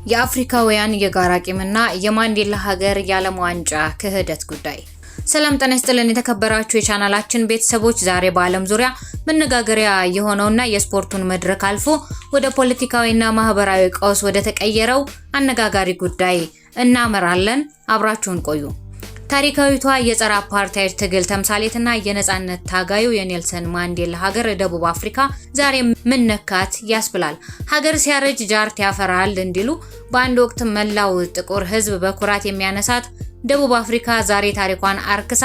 የአፍሪካውያን የጋራ ቂምና የማንዴላ ሀገር የዓለም ዋንጫ ክህደት ጉዳይ። ሰላም ጤና ይስጥልን የተከበራችሁ የቻናላችን ቤተሰቦች፣ ዛሬ በዓለም ዙሪያ መነጋገሪያ የሆነውና የስፖርቱን መድረክ አልፎ ወደ ፖለቲካዊና ማህበራዊ ቀውስ ወደ ተቀየረው አነጋጋሪ ጉዳይ እናመራለን። አብራችሁን ቆዩ። ታሪካዊቷ የጸረ አፓርታይድ ትግል ተምሳሌትና የነጻነት ታጋዩ የኔልሰን ማንዴላ ሀገር ደቡብ አፍሪካ ዛሬ ምን ነካት ያስብላል። ሀገር ሲያረጅ ጃርት ያፈራል እንዲሉ በአንድ ወቅት መላው ጥቁር ሕዝብ በኩራት የሚያነሳት ደቡብ አፍሪካ ዛሬ ታሪኳን አርክሳ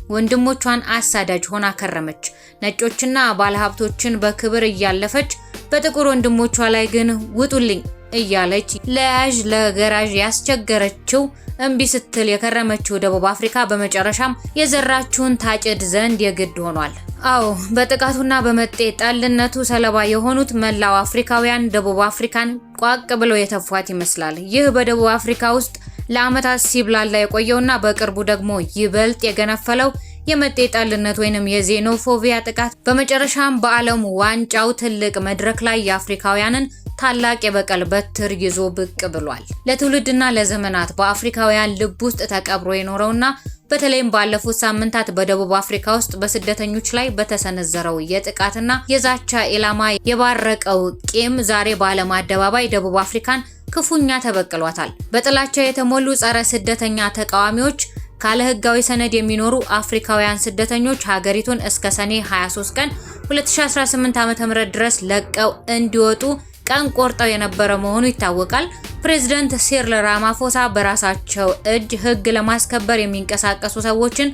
ወንድሞቿን አሳዳጅ ሆና ከረመች። ነጮችና ባለሀብቶችን በክብር እያለፈች በጥቁር ወንድሞቿ ላይ ግን ውጡልኝ እያለች ለያዥ ለገራዥ ያስቸገረችው እምቢ ስትል የከረመችው ደቡብ አፍሪካ በመጨረሻም የዘራችውን ታጭድ ዘንድ የግድ ሆኗል። አዎ፣ በጥቃቱና በመጤ ጠልነቱ ሰለባ የሆኑት መላው አፍሪካውያን ደቡብ አፍሪካን ቋቅ ብለው የተፏት ይመስላል። ይህ በደቡብ አፍሪካ ውስጥ ለዓመታት ሲብላላ የቆየውና በቅርቡ ደግሞ ይበልጥ የገነፈለው የመጤ ጠልነት ወይንም የዜኖፎቢያ ጥቃት በመጨረሻም በዓለም ዋንጫው ትልቅ መድረክ ላይ የአፍሪካውያንን ታላቅ የበቀል በትር ይዞ ብቅ ብሏል። ለትውልድና ለዘመናት በአፍሪካውያን ልብ ውስጥ ተቀብሮ የኖረውና በተለይም ባለፉት ሳምንታት በደቡብ አፍሪካ ውስጥ በስደተኞች ላይ በተሰነዘረው የጥቃትና የዛቻ ኢላማ የባረቀው ቂም ዛሬ በዓለም አደባባይ ደቡብ አፍሪካን ክፉኛ ተበቅሏታል። በጥላቻ የተሞሉ ጸረ ስደተኛ ተቃዋሚዎች ካለ ህጋዊ ሰነድ የሚኖሩ አፍሪካውያን ስደተኞች ሀገሪቱን እስከ ሰኔ 23 ቀን 2018 ዓ.ም ድረስ ለቀው እንዲወጡ ቀን ቆርጠው የነበረ መሆኑ ይታወቃል። ፕሬዝዳንት ሲሪል ራማፎሳ በራሳቸው እጅ ህግ ለማስከበር የሚንቀሳቀሱ ሰዎችን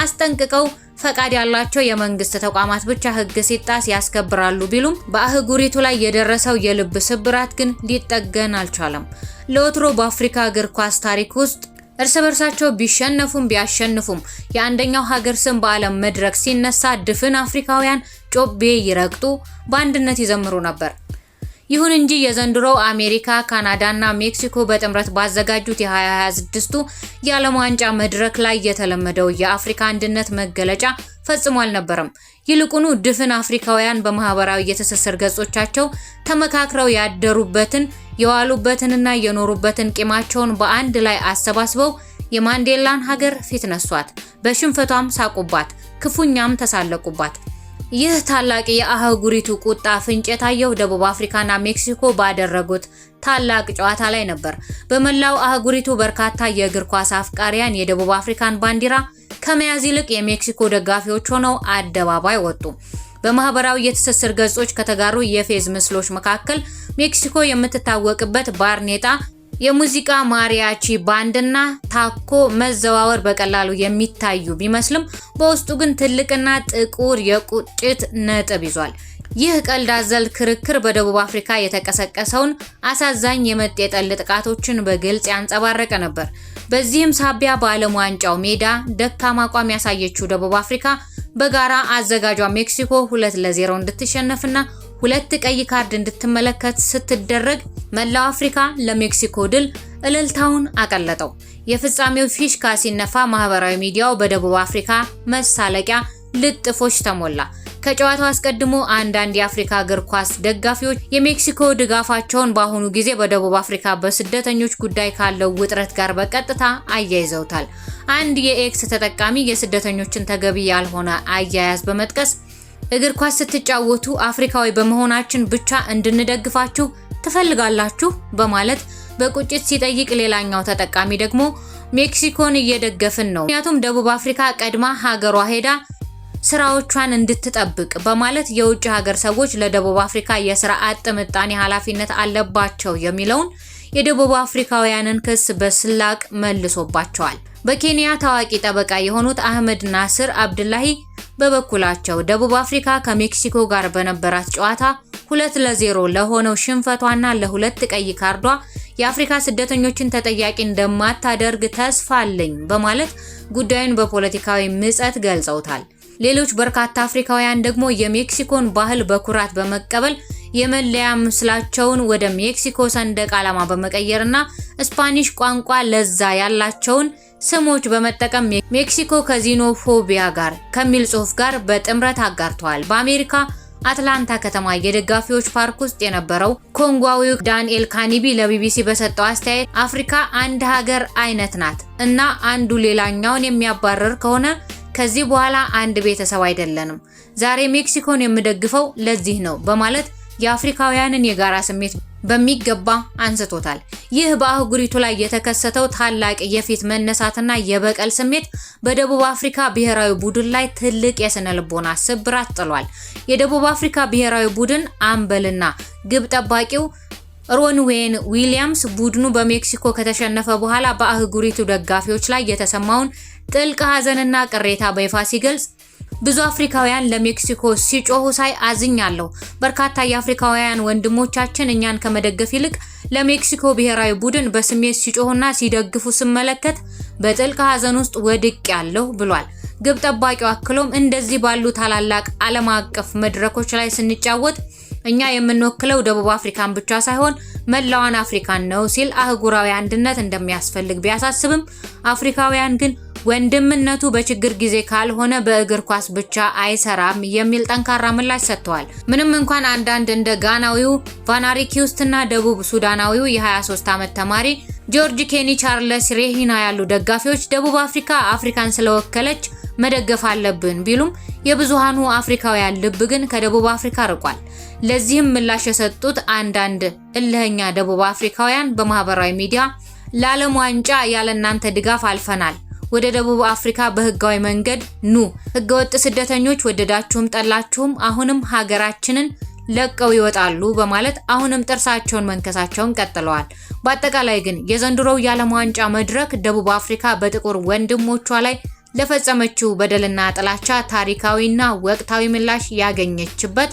አስጠንቅቀው ፈቃድ ያላቸው የመንግስት ተቋማት ብቻ ህግ ሲጣስ ያስከብራሉ ቢሉም በአህጉሪቱ ላይ የደረሰው የልብ ስብራት ግን ሊጠገን አልቻለም። ለወትሮ በአፍሪካ እግር ኳስ ታሪክ ውስጥ እርስ በርሳቸው ቢሸነፉም ቢያሸንፉም የአንደኛው ሀገር ስም በዓለም መድረክ ሲነሳ ድፍን አፍሪካውያን ጮቤ ይረግጡ በአንድነት ይዘምሩ ነበር። ይሁን እንጂ የዘንድሮው አሜሪካ፣ ካናዳና ሜክሲኮ በጥምረት ባዘጋጁት የ2026ቱ የዓለም ዋንጫ መድረክ ላይ የተለመደው የአፍሪካ አንድነት መገለጫ ፈጽሞ አልነበረም። ይልቁኑ ድፍን አፍሪካውያን በማህበራዊ የትስስር ገጾቻቸው ተመካክረው ያደሩበትን የዋሉበትንና የኖሩበትን ቂማቸውን በአንድ ላይ አሰባስበው የማንዴላን ሀገር ፊት ነሷት። በሽንፈቷም ሳቁባት፣ ክፉኛም ተሳለቁባት። ይህ ታላቅ የአህጉሪቱ ቁጣ ፍንጭ የታየው ደቡብ አፍሪካና ሜክሲኮ ባደረጉት ታላቅ ጨዋታ ላይ ነበር። በመላው አህጉሪቱ በርካታ የእግር ኳስ አፍቃሪያን የደቡብ አፍሪካን ባንዲራ ከመያዝ ይልቅ የሜክሲኮ ደጋፊዎች ሆነው አደባባይ ወጡ። በማህበራዊ የትስስር ገጾች ከተጋሩ የፌዝ ምስሎች መካከል ሜክሲኮ የምትታወቅበት ባርኔጣ፣ የሙዚቃ ማሪያቺ ባንድና ታኮ መዘዋወር በቀላሉ የሚታዩ ቢመስልም በውስጡ ግን ትልቅና ጥቁር የቁጭት ነጥብ ይዟል። ይህ ቀልድ አዘል ክርክር በደቡብ አፍሪካ የተቀሰቀሰውን አሳዛኝ የመጤ ጠል ጥቃቶችን በግልጽ ያንጸባረቀ ነበር። በዚህም ሳቢያ በዓለም ዋንጫው ሜዳ ደካማ አቋም ያሳየችው ደቡብ አፍሪካ በጋራ አዘጋጇ ሜክሲኮ 2-0 እንድትሸነፍና 2 ቀይ ካርድ እንድትመለከት ስትደረግ መላው አፍሪካ ለሜክሲኮ ድል እልልታውን አቀለጠው። የፍጻሜው ፊሽካ ሲነፋ ማህበራዊ ሚዲያው በደቡብ አፍሪካ መሳለቂያ ልጥፎች ተሞላ። ከጨዋታው አስቀድሞ አንዳንድ የአፍሪካ እግር ኳስ ደጋፊዎች የሜክሲኮ ድጋፋቸውን በአሁኑ ጊዜ በደቡብ አፍሪካ በስደተኞች ጉዳይ ካለው ውጥረት ጋር በቀጥታ አያይዘውታል። አንድ የኤክስ ተጠቃሚ የስደተኞችን ተገቢ ያልሆነ አያያዝ በመጥቀስ እግር ኳስ ስትጫወቱ አፍሪካዊ በመሆናችን ብቻ እንድንደግፋችሁ ትፈልጋላችሁ በማለት በቁጭት ሲጠይቅ፣ ሌላኛው ተጠቃሚ ደግሞ ሜክሲኮን እየደገፍን ነው፣ ምክንያቱም ደቡብ አፍሪካ ቀድማ ሀገሯ ሄዳ ስራዎቿን እንድትጠብቅ በማለት የውጭ ሀገር ሰዎች ለደቡብ አፍሪካ የስራ አጥ ምጣኔ ኃላፊነት አለባቸው የሚለውን የደቡብ አፍሪካውያንን ክስ በስላቅ መልሶባቸዋል። በኬንያ ታዋቂ ጠበቃ የሆኑት አህመድ ናስር አብዱላሂ በበኩላቸው ደቡብ አፍሪካ ከሜክሲኮ ጋር በነበራት ጨዋታ 2-0 ለሆነው ሽንፈቷና ለ2 ቀይ ካርዷ የአፍሪካ ስደተኞችን ተጠያቂ እንደማታደርግ ተስፋ አለኝ በማለት ጉዳዩን በፖለቲካዊ ምጸት ገልጸውታል። ሌሎች በርካታ አፍሪካውያን ደግሞ የሜክሲኮን ባህል በኩራት በመቀበል የመለያ ምስላቸውን ወደ ሜክሲኮ ሰንደቅ ዓላማ በመቀየርና ስፓኒሽ ቋንቋ ለዛ ያላቸውን ስሞች በመጠቀም ሜክሲኮ ከዚኖፎቢያ ጋር ከሚል ጽሑፍ ጋር በጥምረት አጋርተዋል። በአሜሪካ አትላንታ ከተማ የደጋፊዎች ፓርክ ውስጥ የነበረው ኮንጓዊው ዳንኤል ካኒቢ ለቢቢሲ በሰጠው አስተያየት አፍሪካ አንድ ሀገር አይነት ናት እና አንዱ ሌላኛውን የሚያባረር ከሆነ ከዚህ በኋላ አንድ ቤተሰብ አይደለንም። ዛሬ ሜክሲኮን የምደግፈው ለዚህ ነው በማለት የአፍሪካውያንን የጋራ ስሜት በሚገባ አንስቶታል። ይህ በአህጉሪቱ ላይ የተከሰተው ታላቅ የፊት መነሳትና የበቀል ስሜት በደቡብ አፍሪካ ብሔራዊ ቡድን ላይ ትልቅ የስነ ልቦና ስብራት ጥሏል። የደቡብ አፍሪካ ብሔራዊ ቡድን አምበልና ግብ ጠባቂው ሮንዌን ዊሊያምስ ቡድኑ በሜክሲኮ ከተሸነፈ በኋላ በአህጉሪቱ ደጋፊዎች ላይ የተሰማውን ጥልቅ ሐዘንና ቅሬታ በይፋ ሲገልጽ ብዙ አፍሪካውያን ለሜክሲኮ ሲጮሁ ሳይ አዝኛለሁ። በርካታ የአፍሪካውያን ወንድሞቻችን እኛን ከመደገፍ ይልቅ ለሜክሲኮ ብሔራዊ ቡድን በስሜት ሲጮሁና ሲደግፉ ስመለከት በጥልቅ ሐዘን ውስጥ ወድቄያለሁ ብሏል። ግብ ጠባቂው አክሎም እንደዚህ ባሉ ታላላቅ ዓለም አቀፍ መድረኮች ላይ ስንጫወት እኛ የምንወክለው ደቡብ አፍሪካን ብቻ ሳይሆን መላዋን አፍሪካን ነው ሲል አህጉራዊ አንድነት እንደሚያስፈልግ ቢያሳስብም አፍሪካውያን ግን ወንድምነቱ በችግር ጊዜ ካልሆነ በእግር ኳስ ብቻ አይሰራም የሚል ጠንካራ ምላሽ ሰጥተዋል። ምንም እንኳን አንዳንድ እንደ ጋናዊው ቫናሪኪውስትና ደቡብ ሱዳናዊው የ23 ዓመት ተማሪ ጆርጅ ኬኒ ቻርለስ ሬሂና ያሉ ደጋፊዎች ደቡብ አፍሪካ አፍሪካን ስለወከለች መደገፍ አለብን ቢሉም የብዙሃኑ አፍሪካውያን ልብ ግን ከደቡብ አፍሪካ ርቋል። ለዚህም ምላሽ የሰጡት አንዳንድ እልህኛ ደቡብ አፍሪካውያን በማህበራዊ ሚዲያ ለዓለም ዋንጫ ያለናንተ ድጋፍ አልፈናል፣ ወደ ደቡብ አፍሪካ በህጋዊ መንገድ ኑ፣ ህገወጥ ስደተኞች ወደዳችሁም ጠላችሁም አሁንም ሀገራችንን ለቀው ይወጣሉ በማለት አሁንም ጥርሳቸውን መንከሳቸውን ቀጥለዋል። በአጠቃላይ ግን የዘንድሮው የዓለም ዋንጫ መድረክ ደቡብ አፍሪካ በጥቁር ወንድሞቿ ላይ ለፈጸመችው በደልና ጥላቻ ታሪካዊና ወቅታዊ ምላሽ ያገኘችበት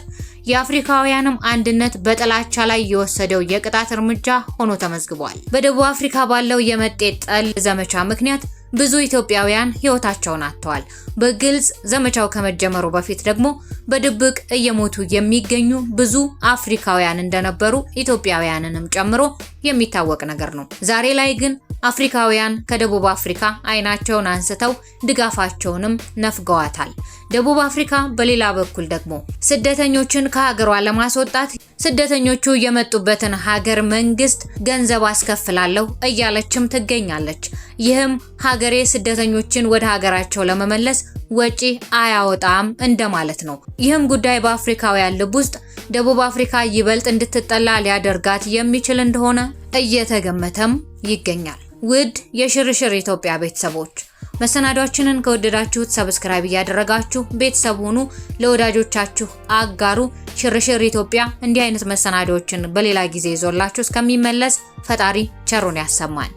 የአፍሪካውያንም አንድነት በጥላቻ ላይ የወሰደው የቅጣት እርምጃ ሆኖ ተመዝግቧል። በደቡብ አፍሪካ ባለው የመጤ ጠል ዘመቻ ምክንያት ብዙ ኢትዮጵያውያን ህይወታቸውን አጥተዋል። በግልጽ ዘመቻው ከመጀመሩ በፊት ደግሞ በድብቅ እየሞቱ የሚገኙ ብዙ አፍሪካውያን እንደነበሩ ኢትዮጵያውያንንም ጨምሮ የሚታወቅ ነገር ነው። ዛሬ ላይ ግን አፍሪካውያን ከደቡብ አፍሪካ አይናቸውን አንስተው ድጋፋቸውንም ነፍገዋታል። ደቡብ አፍሪካ በሌላ በኩል ደግሞ ስደተኞችን ከሀገሯ ለማስወጣት ስደተኞቹ የመጡበትን ሀገር መንግስት ገንዘብ አስከፍላለሁ እያለችም ትገኛለች። ይህም ሀገሬ ስደተኞችን ወደ ሀገራቸው ለመመለስ ወጪ አያወጣም እንደማለት ነው። ይህም ጉዳይ በአፍሪካውያን ልብ ውስጥ ደቡብ አፍሪካ ይበልጥ እንድትጠላ ሊያደርጋት የሚችል እንደሆነ እየተገመተም ይገኛል። ውድ የሽርሽር ኢትዮጵያ ቤተሰቦች መሰናዷችንን ከወደዳችሁት ሰብስክራይብ እያደረጋችሁ ቤተሰብ ሁኑ፣ ለወዳጆቻችሁ አጋሩ። ሽርሽር ኢትዮጵያ እንዲህ አይነት መሰናዶችን በሌላ ጊዜ ይዞላችሁ እስከሚመለስ ፈጣሪ ቸሩን ያሰማን።